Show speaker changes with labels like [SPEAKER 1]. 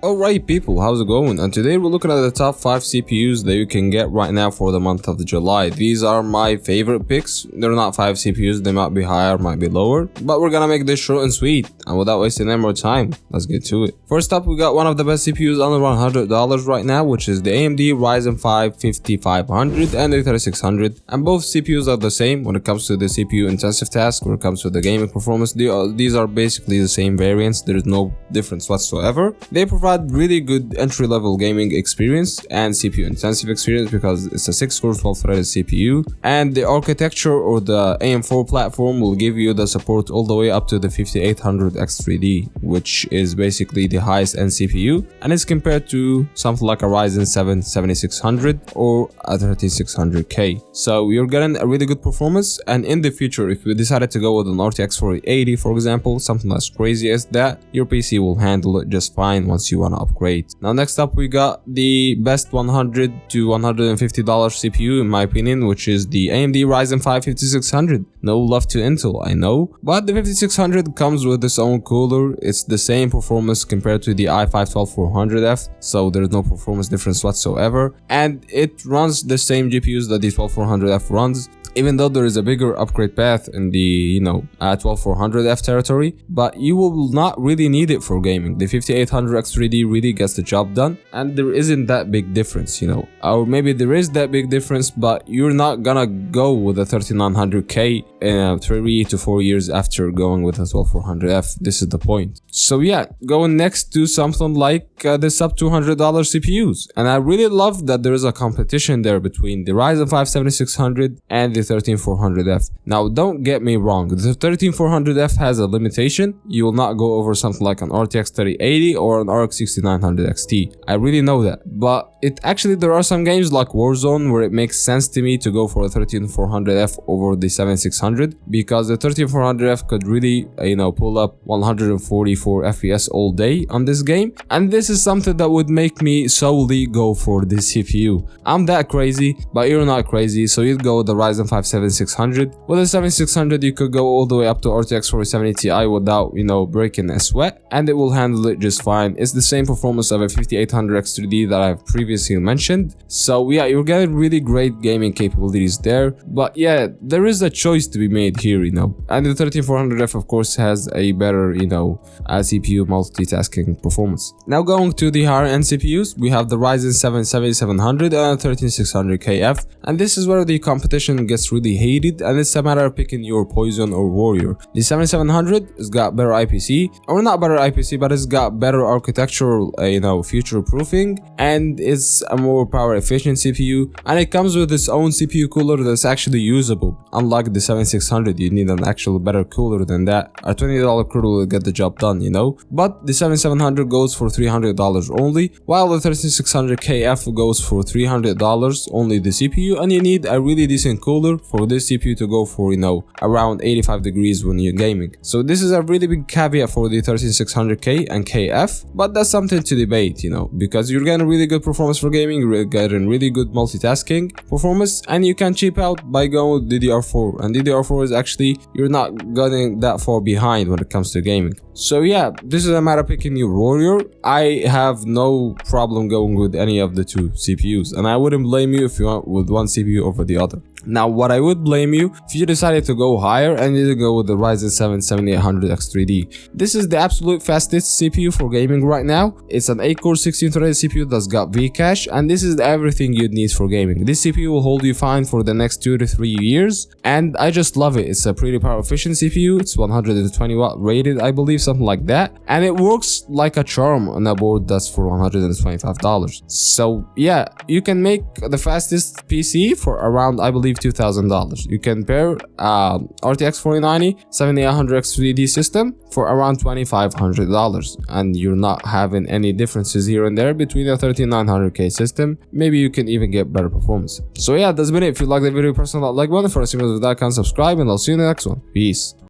[SPEAKER 1] Alright people, how's it going? And today we're looking at the top 5 CPUs that you can get right now for the month of July. These are my favorite picks. They're not 5 CPUs, they might be higher, might be lower, but we're gonna make this short and sweet. And without wasting any more time, let's get to it. First up, we got one of the best CPUs under $100 right now, which is the AMD Ryzen 5500 and the 3600. And both CPUs are the same when it comes to the CPU intensive task, when it comes to the gaming performance. These are basically the same variants, there is no difference whatsoever. They provide really good entry-level gaming experience and CPU intensive experience because it's a 6-core 12-threaded CPU, and the architecture or the AM4 platform will give you the support all the way up to the 7800X3D, which is basically the highest end CPU, and it's compared to something like a Ryzen 7600 or a 13600K. So you're getting a really good performance, and in the future, if you decided to go with an RTX 4080, for example, something as crazy as that, your PC will handle it just fine once you want to upgrade. Now next up, we got the best $100 to $150 CPU in my opinion, which is the AMD Ryzen 5 5600. No love to Intel, I know, but the 5600 comes with its own cooler. It's the same performance compared to the i5-12400F, so there's no performance difference whatsoever, and it runs the same GPUs that the 12400F runs, even though there is a bigger upgrade path in the 12400F territory, but you will not really need it for gaming. The 5800X3D really gets the job done, and there isn't that big difference, or maybe there is that big difference, but you're not gonna go with a 3900K 3 to 4 years after going with a 12400F. This is the point. So yeah, going next to something like the sub $200 CPUs, and I really love that there is a competition there between the Ryzen 5 7600 and the 13400F. Now don't get me wrong, the 13400F has a limitation. You will not go over something like an RTX 3080 or an RX 6900 XT. I really know that, but there are some games like Warzone where it makes sense to me to go for a 13400F over the 7600, because the 13400F could really pull up 144 FPS all day on this game, and this is something that would make me solely go for this CPU. I'm that crazy, but you're not crazy, so you'd go with the Ryzen 5 7600. With the 7600 you could go all the way up to RTX 4070 Ti without breaking a sweat, and it will handle it just fine. It's the same performance of a 5800X3D that I've previously mentioned. So yeah, you're getting really great gaming capabilities there, but yeah, there is a choice to be made here, and the 13400F of course has a better CPU multitasking performance. Now going to the higher end CPUs, we have the Ryzen 7700 and 13600KF, and this is where the competition gets really hated, and it's a matter of picking your poison or warrior. The 7700 has got better IPC, or not better IPC, but it's got better architectural future proofing, and it's a more power efficient CPU, and it comes with its own CPU cooler that's actually usable. Unlike the 7600, you need an actual better cooler than that. A $20 cooler will get the job done, but the 7700 goes for $300 only, while the 13600KF goes for $300 only the CPU, and you need a really decent cooler for this CPU to go for around 85 degrees when you're gaming. So this is a really big caveat for the 13600K and KF, but that's something to debate, because you're getting really good performance for gaming, you're getting really good multitasking performance, and you can cheap out by going with DDR4, and DDR4 is actually, you're not getting that far behind when it comes to gaming. So yeah, this is a matter of picking your warrior. I have no problem going with any of the two CPUs, and I wouldn't blame you if you went with one CPU over the other. Now what I would blame you if you decided to go higher and you go with the Ryzen 7800X3D. This is the absolute fastest CPU for gaming right now. It's an 8-core 16-threaded CPU that's got Vcache, and this is everything you'd need for gaming. This CPU will hold you fine for the next 2 to 3 years, and I just love it. It's a pretty power efficient CPU. It's 120 watt rated, I believe, something like that, and it works like a charm on a board that's for $125. So yeah, you can make the fastest PC for around, I believe, $2,000. You can pair RTX 4090 7800X3D system for around $2,500, and you're not having any differences here and there between a 13900K system. Maybe you can even get better performance. So yeah, that's been it. If you like the video, press on that like button. For a similar with that, subscribe, and I'll see you in the next one. Peace.